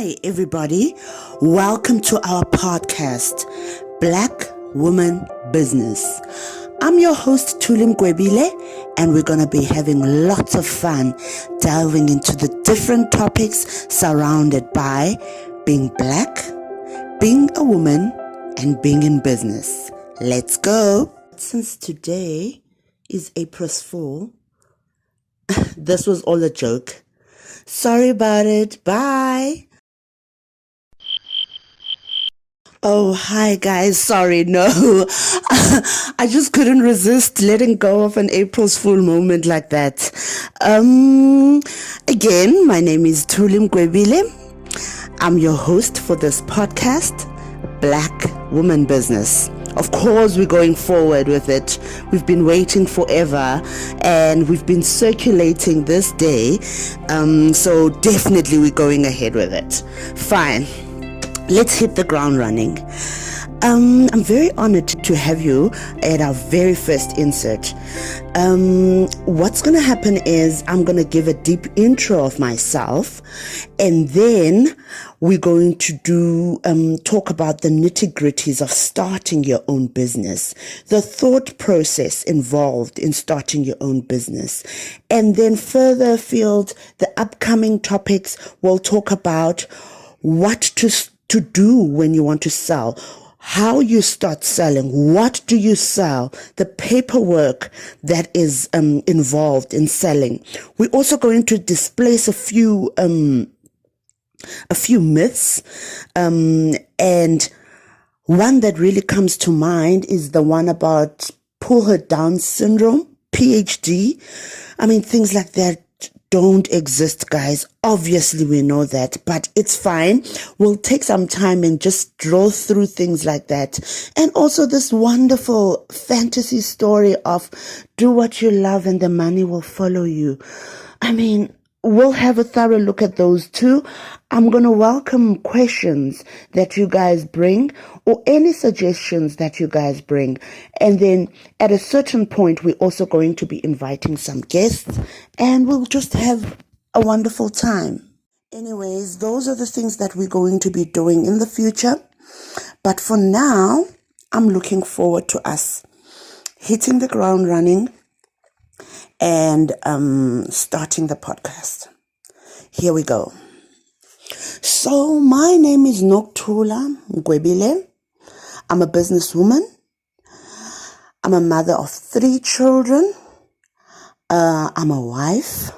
Hi, everybody. Welcome to our podcast, Black Woman Business. I'm your host, Nokuthula Mgwebile, and we're going to be having lots of fun delving into the different topics surrounded by being black, being a woman, and being in business. Let's go. Since today is April Fool, this was all a joke. Sorry about it. Bye. Oh, hi guys. Sorry, no. I just couldn't resist letting go of an April's Fool moment like that. Again, my name is Nokuthula Mgwebile. I'm your host for this podcast, Black Woman Business. Of course, we're going forward with it. We've been waiting forever and we've been circulating this day. So definitely we're going ahead with it. Fine. Let's hit the ground running. I'm very honored to have you at our very first insert. What's going to happen is I'm going to give a deep intro of myself, and then we're going to talk about the nitty-gritties of starting your own business, the thought process involved in starting your own business. And then further afield, the upcoming topics will talk about what to do when you want to sell, how you start selling, what do you sell, the paperwork that is involved in selling. We're also going to displace a few myths, and one that really comes to mind is the one about pull her down syndrome, PhD. I mean, things like that don't exist, guys. Obviously, we know that, but it's fine. We'll take some time and just draw through things like that. And also this wonderful fantasy story of do what you love and the money will follow you. I mean, we'll have a thorough look at those too. I'm going to welcome questions that you guys bring or any suggestions that you guys bring. And then at a certain point, we're also going to be inviting some guests and we'll just have a wonderful time. Anyways, those are the things that we're going to be doing in the future. But for now, I'm looking forward to us hitting the ground running and starting the podcast. Here we go. So my name is Nokuthula Mgwebile. I'm a businesswoman. I'm a mother of 3 children. I'm a wife.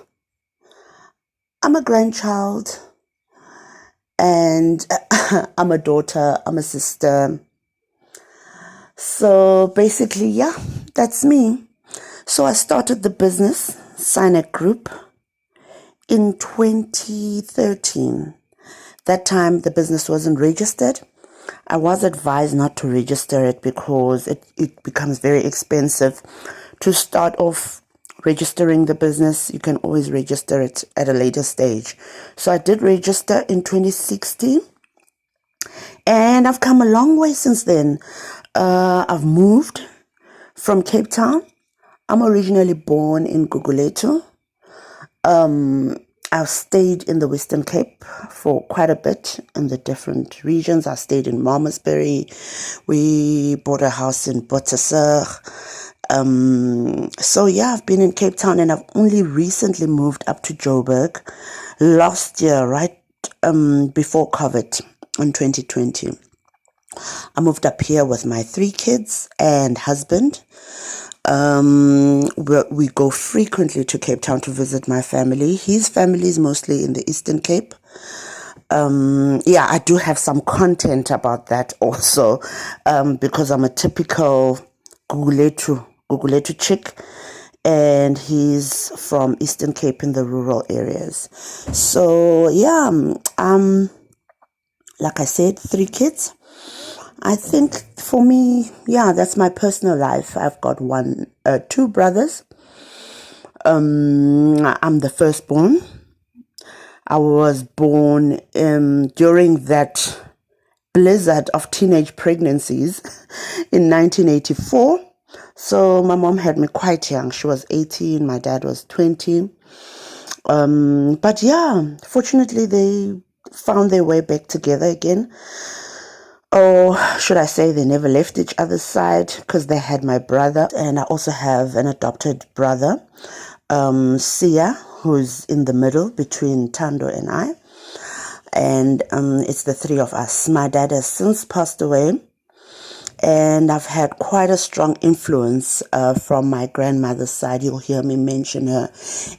I'm a grandchild. And I'm a daughter. I'm a sister. So basically, yeah, that's me. So I started the business, Sinac Group, in 2013. That time, the business wasn't registered. I was advised not to register it because it becomes very expensive to start off registering the business. You can always register it at a later stage. So I did register in 2016. And I've come a long way since then. I've moved from Cape Town. I'm originally born in Gugulethu. I've stayed in the Western Cape for quite a bit in the different regions. I stayed in Malmesbury. We bought a house in PetroSA. So yeah, I've been in Cape Town and I've only recently moved up to Joburg last year, right before COVID in 2020. I moved up here with my 3 kids and husband. We go frequently to Cape Town to visit my family. His family is mostly in the Eastern Cape. Yeah, I do have some content about that also, because I'm a typical Gugulethu chick, and he's from Eastern Cape in the rural areas. So yeah, like I said, 3 kids. I think for me, yeah, that's my personal life. I've got 2 brothers. I'm the firstborn. I was born during that blizzard of teenage pregnancies in 1984. So my mom had me quite young. She was 18, my dad was 20. But yeah, fortunately found their way back together again. Or should I say they never left each other's side, because they had my brother, and I also have an adopted brother, Sia, who's in the middle between Tando and I. And it's the three of us. My dad has since passed away, and I've had quite a strong influence from my grandmother's side. You'll hear me mention her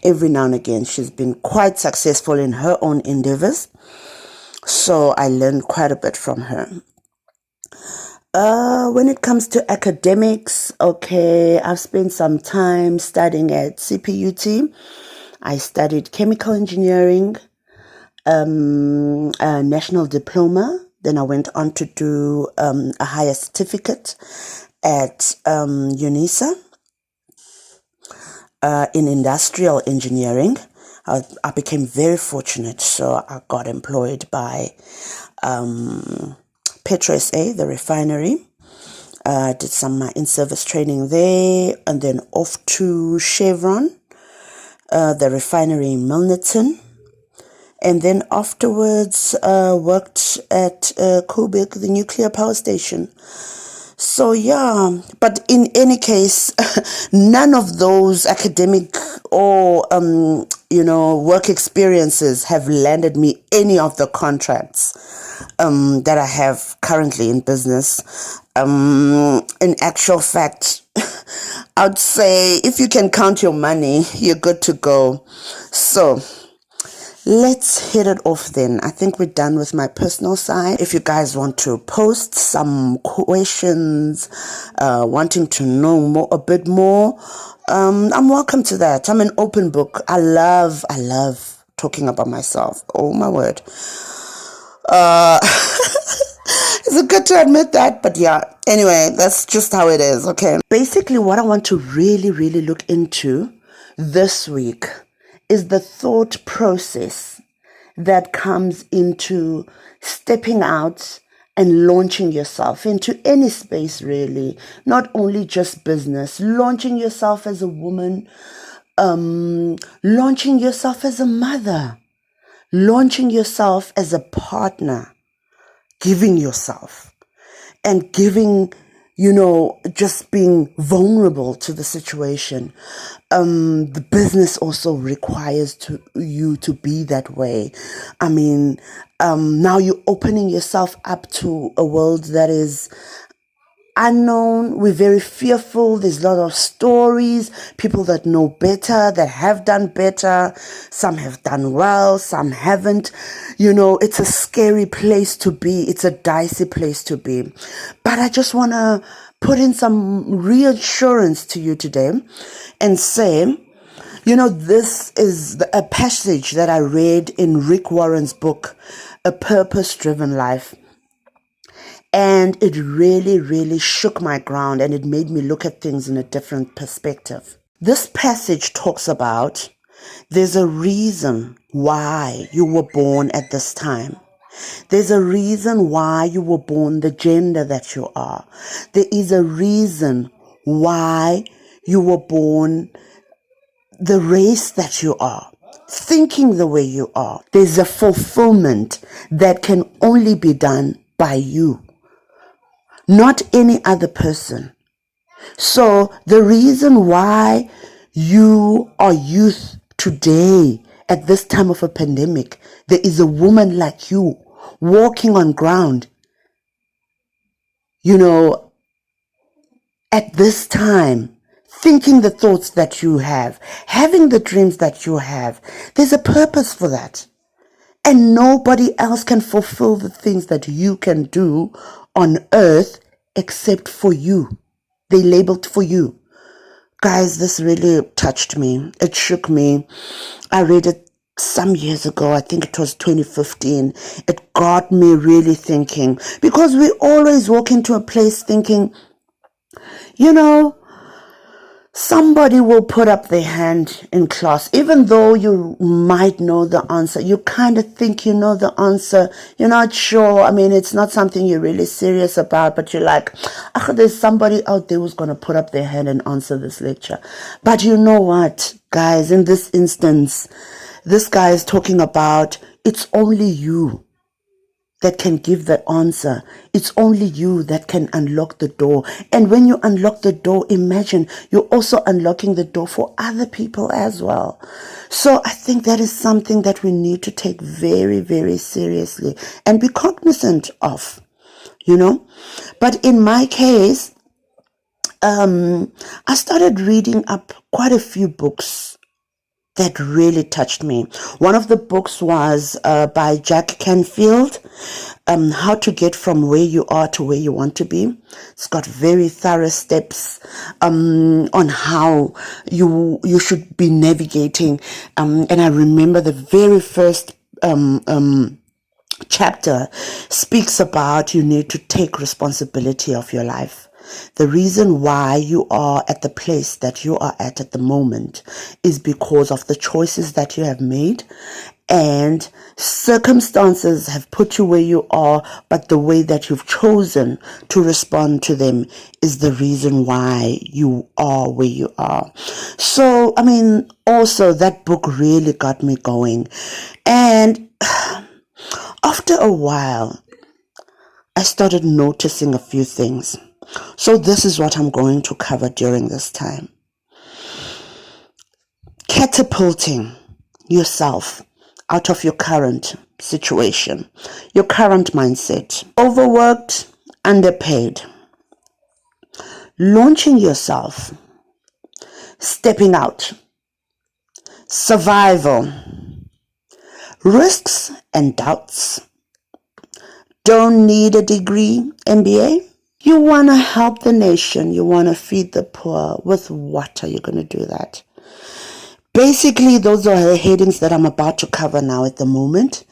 every now and again. She's been quite successful in her own endeavors, so I learned quite a bit from her. When it comes to academics, okay, I've spent some time studying at CPUT. I studied chemical engineering, a national diploma. Then I went on to do a higher certificate at UNISA in industrial engineering. I became very fortunate, so I got employed by PetroSA, the refinery. Did some in-service training there, and then off to Chevron, the refinery in Milnerton. And then afterwards worked at Koeberg, the Nuclear Power Station. So yeah, but in any case, none of those academic or work experiences have landed me any of the contracts that I have currently in business. In actual fact, I'd say if you can count your money, you're good to go. So let's hit it off then. I think we're done with my personal side. If you guys want to post some questions, wanting to know a bit more, I'm welcome to that. I'm an open book. I love talking about myself. Oh my word. Is it good to admit that? But yeah, anyway, that's just how it is, okay? Basically, what I want to really look into this week is the thought process that comes into stepping out and launching yourself into any space, really. Not only just business, launching yourself as a woman, launching yourself as a mother, launching yourself as a partner, giving yourself and giving, just being vulnerable to the situation. The business also requires you to be that way. I mean, now you're opening yourself up to a world that is unknown. We're very fearful. There's a lot of stories, people that know better, that have done better. Some have done well, some haven't. It's a scary place to be. It's a dicey place to be. But I just want to put in some reassurance to you today and say, this is a passage that I read in Rick Warren's book, A Purpose-Driven Life. And it really shook my ground, and it made me look at things in a different perspective. This passage talks about there's a reason why you were born at this time. There's a reason why you were born the gender that you are. There is a reason why you were born the race that you are, thinking the way you are. There's a fulfillment that can only be done by you, not any other person. So the reason why you are youth today at this time of a pandemic, there is a woman like you walking on ground, at this time, thinking the thoughts that you have, having the dreams that you have. There's a purpose for that. And nobody else can fulfill the things that you can do on earth except for you. They labeled for you. Guys, this really touched me. It shook me. I read it some years ago. I think it was 2015. It got me really thinking, because we always walk into a place thinking, somebody will put up their hand in class, even though you might know the answer. You kind of think you know the answer. You're not sure. I mean, it's not something you're really serious about, but you're like, there's somebody out there who's going to put up their hand and answer this lecture. But you know what, guys, in this instance, this guy is talking about it's only you that can give the answer. It's only you that can unlock the door. And when you unlock the door, imagine you're also unlocking the door for other people as well. So I think that is something that we need to take very, very seriously and be cognizant of, you know. But in my case, I started reading up quite a few books that really touched me. One of the books was by Jack Canfield, How to Get From Where You Are to Where You Want to Be. It's got very thorough steps on how you should be navigating. And I remember the very first chapter speaks about you need to take responsibility of your life. The reason why you are at the place that you are at the moment is because of the choices that you have made, and circumstances have put you where you are, but the way that you've chosen to respond to them is the reason why you are where you are. So, I mean, also that book really got me going. And after a while, I started noticing a few things. So this is what I'm going to cover during this time. Catapulting yourself out of your current situation, your current mindset. Overworked, underpaid. Launching yourself. Stepping out. Survival. Risks and doubts. Don't need a degree, MBA. You want to help the nation. You want to feed the poor. With what are you going to do that? Basically, those are the headings that I'm about to cover now at the moment.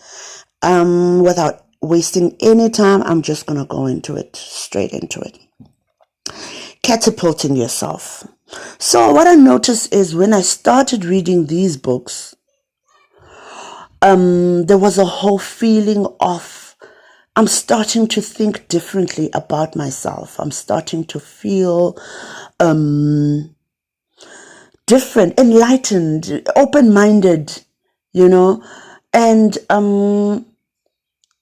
Without wasting any time, I'm just going to go into it, straight into it. Catapulting yourself. So what I noticed is when I started reading these books, there was a whole feeling of I'm starting to think differently about myself. I'm starting to feel different, enlightened, open-minded, you know. And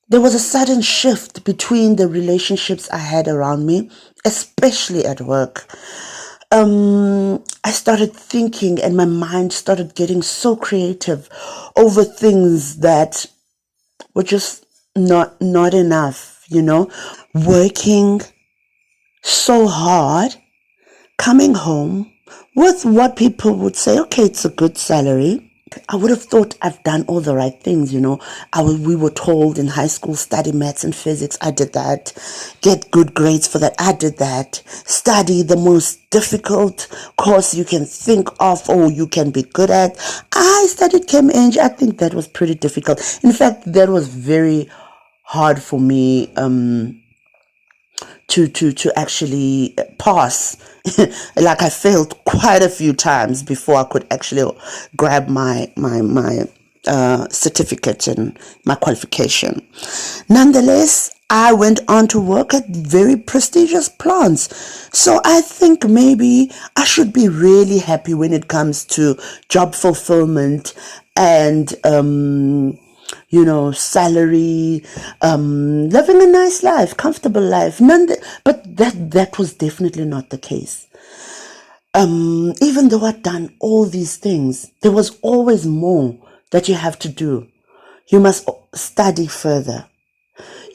there was a sudden shift between the relationships I had around me, especially at work. I started thinking and my mind started getting so creative over things that were just not enough, you know. Working so hard, coming home with what people would say, okay, it's a good salary. I would have thought I've done all the right things, you know. We were told in high school, study maths and physics. I did that. Get good grades for that. I did that. Study the most difficult course you can think of or you can be good at. I studied Chem Eng. I think that was pretty difficult. In fact, that was very hard for me to actually pass. Like I failed quite a few times before I could actually grab my certificate and my qualification. Nonetheless, I went on to work at very prestigious plants. So I think maybe I should be really happy when it comes to job fulfillment and you know, salary, living a nice life, comfortable life. But that was definitely not the case. Even though I'd done all these things, there was always more that you have to do. You must study further.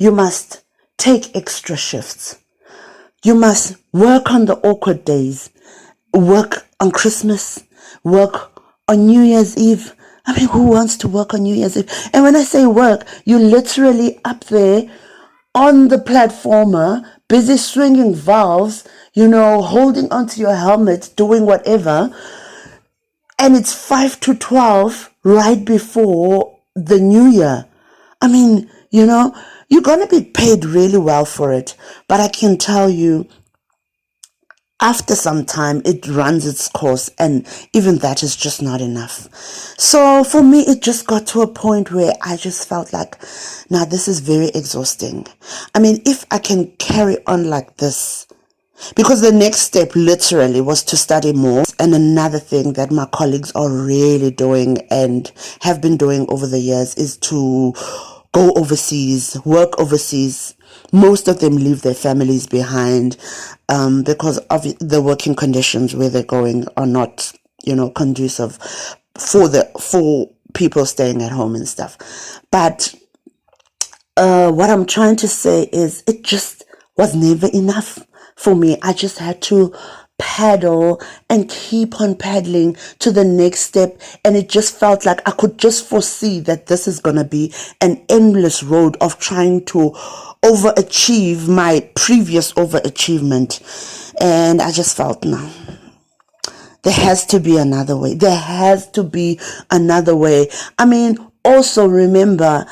You must take extra shifts. You must work on the awkward days, work on Christmas, work on New Year's Eve. I mean, who wants to work on New Year's Eve? And when I say work, you're literally up there on the platformer, busy swinging valves, you know, holding onto your helmet, doing whatever. And it's 5 to 12 right before the New Year. I mean, you know, you're going to be paid really well for it. But I can tell you, after some time, it runs its course, and even that is just not enough. So for me, it just got to a point where I just felt like, now this is very exhausting. I mean, if I can carry on like this, Because the next step literally was to study more. And another thing that my colleagues are really doing and have been doing over the years is to go overseas, work overseas. Most of them leave their families behind because of the working conditions where they're going are not, conducive for people staying at home and stuff. But what I'm trying to say is it just was never enough for me. I just had to paddle and keep on paddling to the next step, and it just felt like I could just foresee that this is going to be an endless road of trying to overachieve my previous overachievement. And I just felt, no, there has to be another way. There has to be another way. I mean, also remember,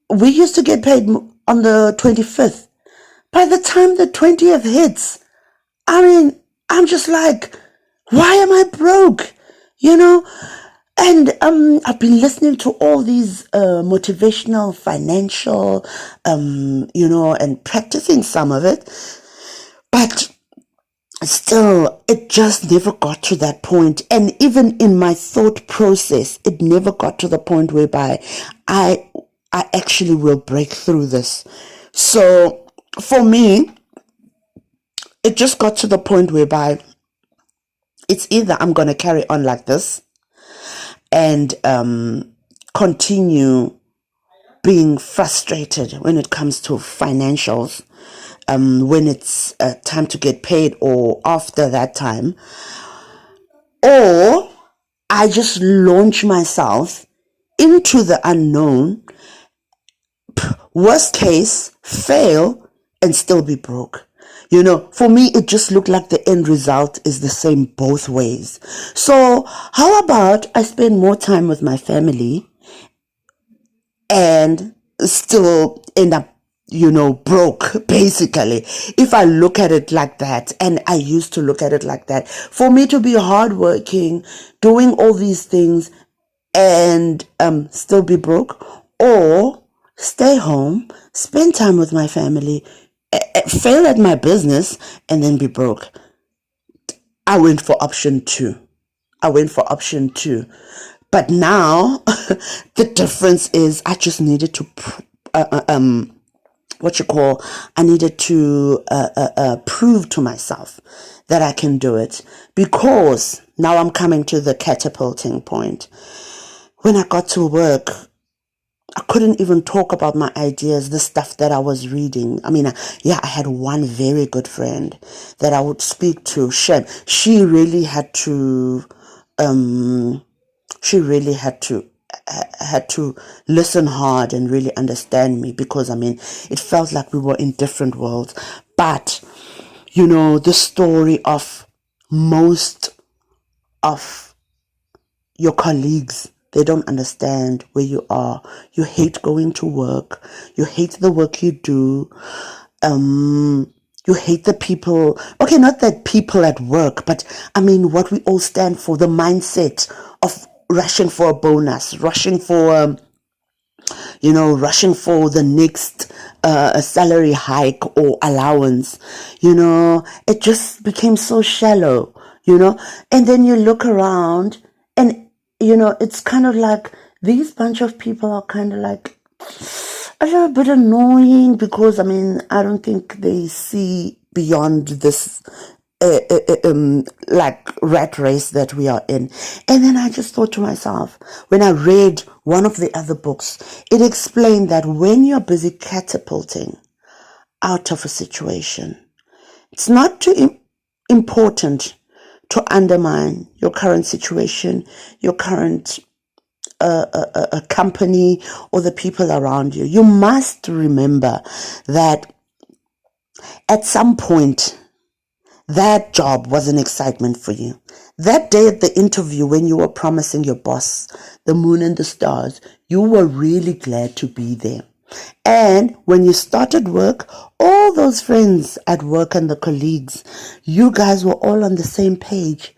we used to get paid on the 25th. By the time the 20th hits, I mean, I'm just like, why am I broke? And I've been listening to all these motivational, financial, and practicing some of it. But still, it just never got to that point. And even in my thought process, it never got to the point whereby I actually will break through this. So for me, it just got to the point whereby it's either I'm going to carry on like this and continue being frustrated when it comes to financials, when it's time to get paid or after that time, or I just launch myself into the unknown, worst case, fail and still be broke. For me, it just looked like the end result is the same both ways. So how about I spend more time with my family and still end up, broke, basically, if I look at it like that. And I used to look at it like that. For me to be hardworking, doing all these things and still be broke, or stay home, spend time with my family, fail at my business, and then be broke. I went for option two. But now, the difference is I just needed to, I needed to prove to myself that I can do it. Because now I'm coming to the catapulting point. When I got to work, I couldn't even talk about my ideas, the stuff that I was reading. I mean, I had one very good friend that I would speak to. She really had to, had to listen hard and really understand me, because it felt like we were in different worlds. But the story of most of your colleagues, they don't understand where you are. You hate going to work. You hate the work you do. You hate the people. Okay, not that people at work, but what we all stand for, the mindset of rushing for a bonus, rushing for the next salary hike or allowance. It just became so shallow, and then you look around and, it's kind of like these bunch of people are kind of like a little bit annoying, because I don't think they see beyond this like rat race that we are in. And then I just thought to myself, when I read one of the other books, it explained that when you're busy catapulting out of a situation, it's not too important to undermine your current situation, your current company, or the people around you. You must remember that at some point, that job was an excitement for you. That day at the interview, when you were promising your boss the moon and the stars, you were really glad to be there. And when you started work, all those friends at work and the colleagues, you guys were all on the same page.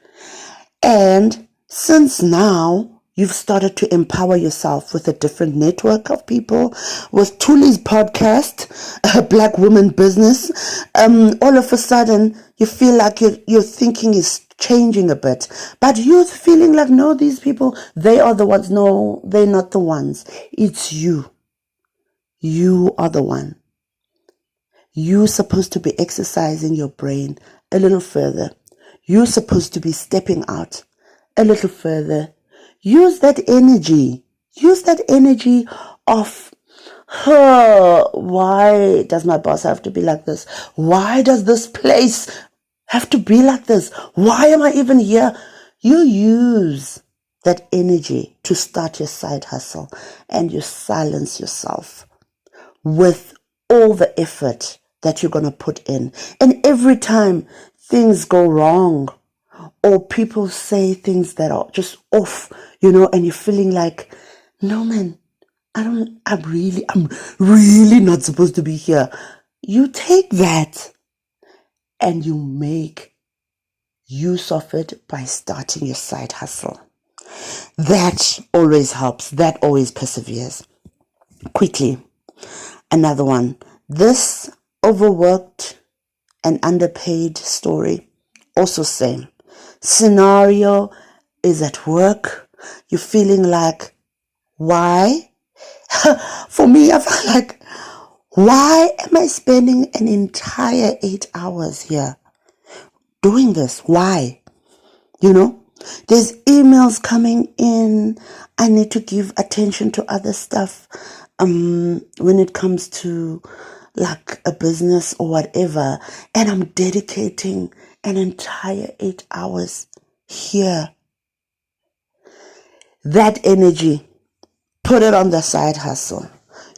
And since now You've started to empower yourself with a different network of people. With Thuli's podcast, Black Women Business, all of a sudden you feel like your thinking is changing a bit. But you're feeling like, no, these people, they are the ones. No, they're not the ones. It's you. You are the one. You're supposed to be exercising your brain a little further. You're supposed to be stepping out a little further. Use that energy. Use that energy of, why does my boss have to be like this? Why does this place have to be like this? Why am I even here? You use that energy to start your side hustle, and you silence yourself with all the effort that you're going to put in. And every time things go wrong, or people say things that are just off, and you're feeling like, no man, I'm really not supposed to be here. You take that and you make use of it by starting your side hustle. That always helps. That always perseveres. Quickly, another one. This overworked and underpaid story, also same. Scenario is at work. You're feeling like, why? For me, I feel like, why am I spending an entire 8 hours here doing this? Why? There's emails coming in. I need to give attention to other stuff when it comes to like a business or whatever, and I'm dedicating an entire 8 hours here. That energy, put it on the side hustle.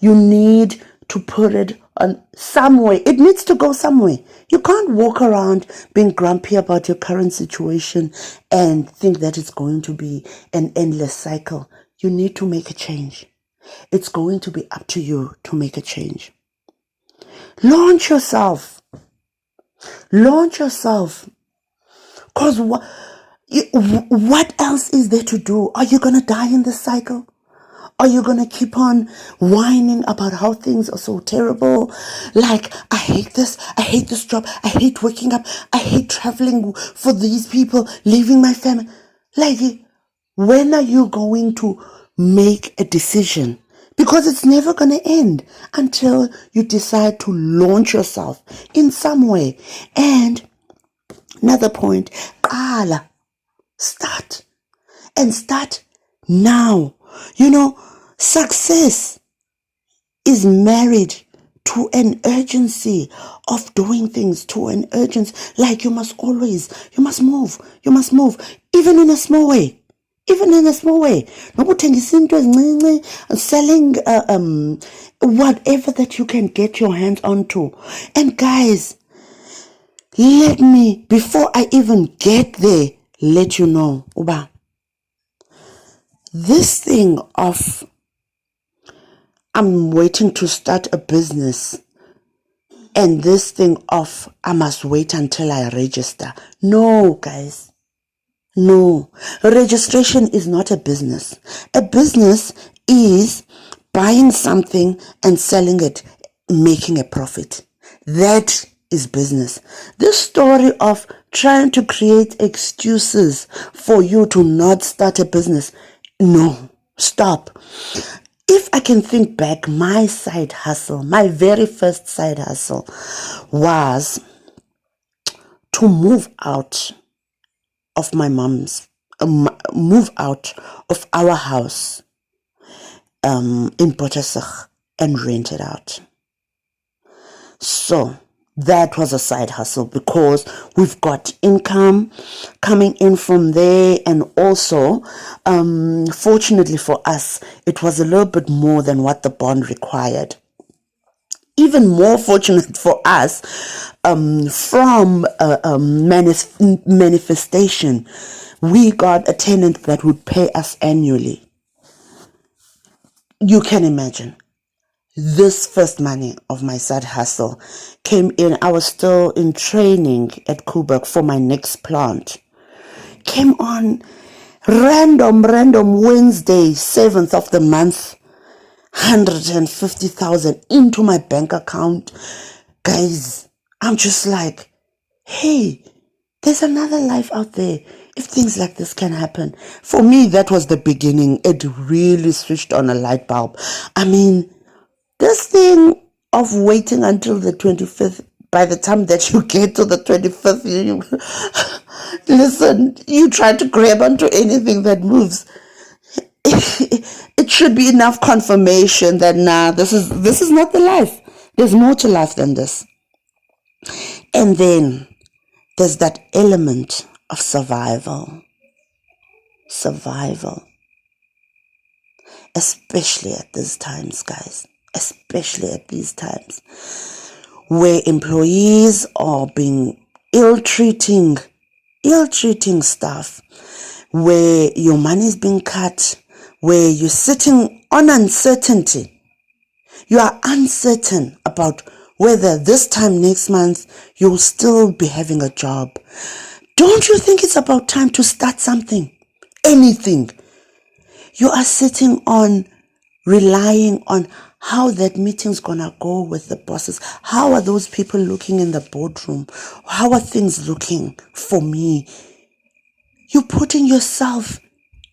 You need to put it on somewhere. It needs to go somewhere. You can't walk around being grumpy about your current situation and think that it's going to be an endless cycle. You need to make a change. It's going to be up to you to make a change. Launch yourself. Launch yourself. Because what else is there to do? Are you going to die in this cycle? Are you going to keep on whining about how things are so terrible? Like, I hate this job, I hate waking up, I hate traveling for these people, leaving my family. Like, when are you going to make a decision? Because it's never going to end until you decide to launch yourself in some way. And another point, start. And start now. Success is married to an urgency of doing things, to an urgency. Like you must move, even in a small way. Nokuthengisa into ezincinci, selling whatever that you can get your hands onto. And guys, let me, before I even get there, let you know, Uba, this thing of I'm waiting to start a business, and this thing of I must wait until I register. No, guys. No. Registration is not a business. A business is buying something and selling it, making a profit. That is business. This story of trying to create excuses for you to not start a business, no, stop. If I can think back, my side hustle, my very first side hustle was to move out of my mom's, move out of our house in PetroSA and rent it out. So that was a side hustle because we've got income coming in from there, and also fortunately for us, it was a little bit more than what the bond required. Even more fortunate for us, from manifestation, we got a tenant that would pay us annually. You can imagine. This first money of my side hustle came in. I was still in training at Koeberg for my next plant. Came on Random Wednesday, 7th of the month, 150,000 into my bank account. Guys, I'm just like, hey, there's another life out there. If things like this can happen. For me, that was the beginning. It really switched on a light bulb. I mean, this thing of waiting until the 25th, by the time that you get to the 25th, listen, you try to grab onto anything that moves. It should be enough confirmation that this is not the life. There's more to life than this. And then there's that element of survival, especially at these times, guys, especially at these times where employees are being ill-treating staff, where your money is being cut, where you're sitting on uncertainty. You are uncertain about whether this time next month you'll still be having a job. Don't you think it's about time to start something? Anything. You are sitting on relying on how that meeting's gonna go with the bosses. How are those people looking in the boardroom? How are things looking for me? You're putting yourself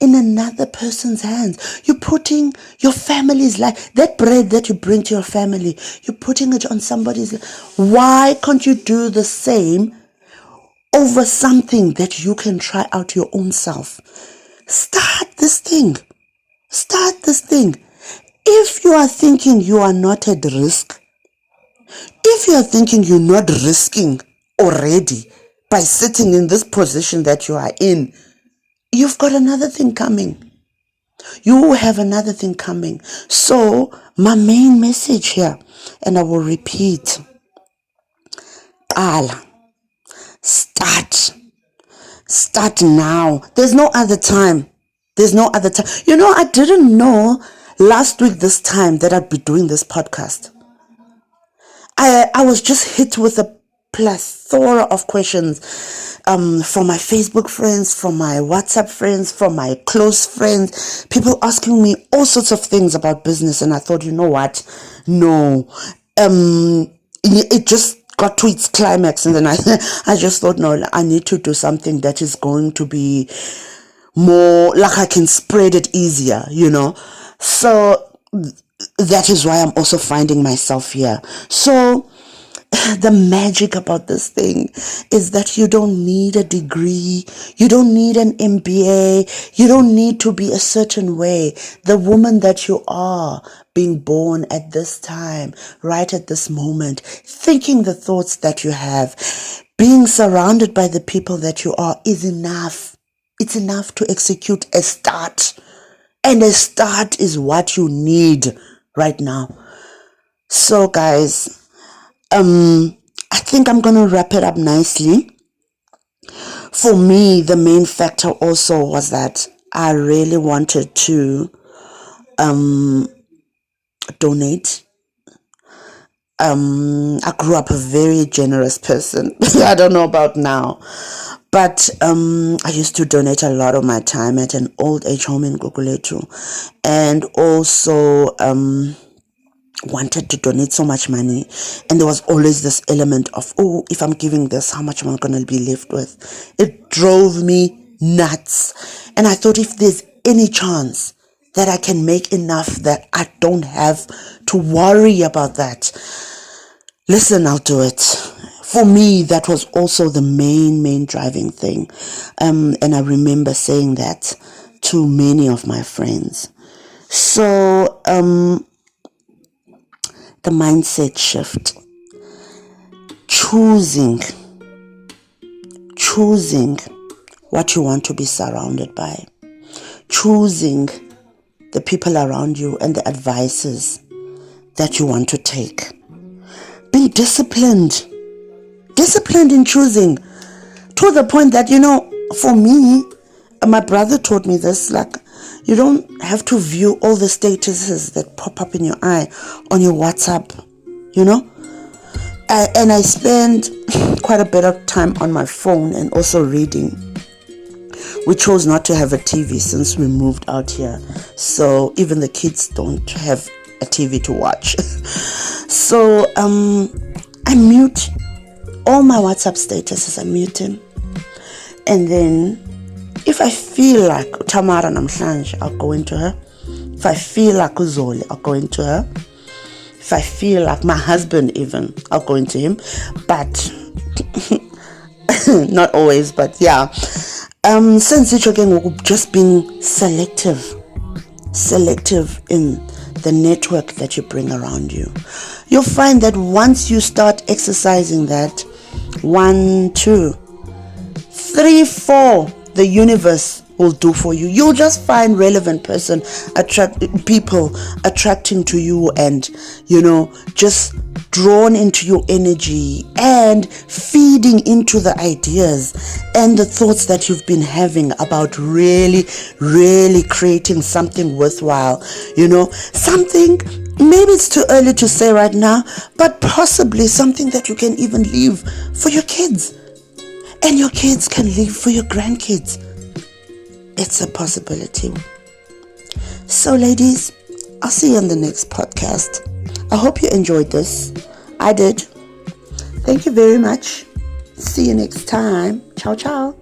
in another person's hands. You're putting your family's life, that bread that you bring to your family, you're putting it on somebody's life. Why can't you do the same over something that you can try out your own self? Start this thing. If you are thinking you are not at risk, if you are thinking you're not risking already by sitting in this position that you are in, you've got another thing coming. You have another thing coming. So my main message here, and I will repeat, start now. There's no other time. I didn't know last week this time that I'd be doing this podcast. I was just hit with a plethora of questions from my Facebook friends, from my WhatsApp friends, from my close friends, people asking me all sorts of things about business. And I thought, you know what? No. It just got to its climax. And then I just thought, no, I need to do something that is going to be more like I can spread it easier, So that is why I'm also finding myself here. So the magic about this thing is that you don't need a degree, you don't need an MBA, you don't need to be a certain way. The woman that you are, being born at this time, right at this moment, thinking the thoughts that you have, being surrounded by the people that you are is enough. It's enough to execute a start. And a start is what you need right now. So guys, I think I'm going to wrap it up nicely. For me, the main factor also was that I really wanted to donate. I grew up a very generous person. I don't know about now. But I used to donate a lot of my time at an old age home in Gugulethu, and also wanted to donate so much money. And there was always this element of, if I'm giving this, how much am I going to be left with? It drove me nuts. And I thought, if there's any chance that I can make enough that I don't have to worry about that, listen, I'll do it. For me, that was also the main driving thing. And I remember saying that to many of my friends. So, the mindset shift. Choosing what you want to be surrounded by. Choosing the people around you and the advices that you want to take. Being disciplined in choosing, to the point that, for me, my brother taught me this, like, you don't have to view all the statuses that pop up in your eye on your WhatsApp, and I spend quite a bit of time on my phone and also reading. we chose not to have a TV since we moved out here. So even the kids don't have a TV to watch. So I mute all my WhatsApp statuses. I mute them. And then if I feel like Tamara Namhlanje, I'll go into her. If I feel like Uzoli, I'll go into her. If I feel like my husband even, I'll go into him. But not always, but yeah. Since it's again just being selective in the network that you bring around you. You'll find that once you start exercising that, 1, 2, 3, 4, the universe will do for you. You'll just find relevant people attracting to you, and just drawn into your energy and feeding into the ideas and the thoughts that you've been having about really creating something worthwhile. Something, maybe it's too early to say right now, but possibly something that you can even leave for your kids, and your kids can leave for your grandkids. It's a possibility. So ladies, I'll see you on the next podcast. I hope you enjoyed this. I did. Thank you very much. See you next time. Ciao, ciao.